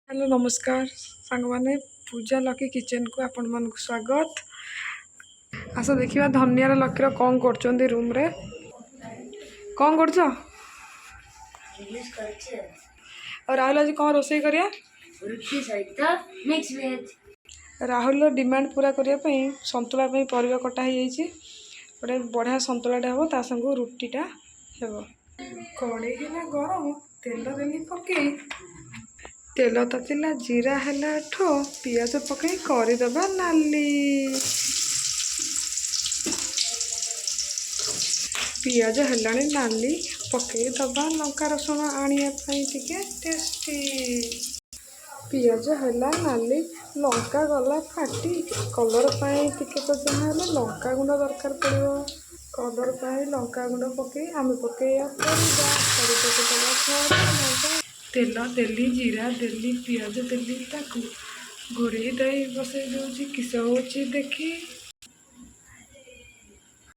Hello नमस्कार सांग माने पूजा लकी किचन को आपण मानक स्वागत। आस देखिए धनियार लकीर कौन कर रूम रे कौन कर और राहुल आज कौन रोषे करिया रुटी सहित मिक्स वेज। राहुल डिमांड पूरा करने सतुला परिवा कटा हो गोटे बढ़िया सतुलाटा हम ता संग रुटीटा हे कड़े गरम तेल देली पकई तेल तातिला जीरा है ठो पियाज पकई करदे नाली पियाज है नाली पकई दबा लंका रसुण आने टेस्टी पियाज है नाली लंका गला फाटी कलर टिके तो जहाँ लंका गुंड दरकार पड़ो कलर लंका गुंड पकई आम पकई तेल देली जीरा देली पियाज देली घोड़े दे बसई दूसरी किस हो देखी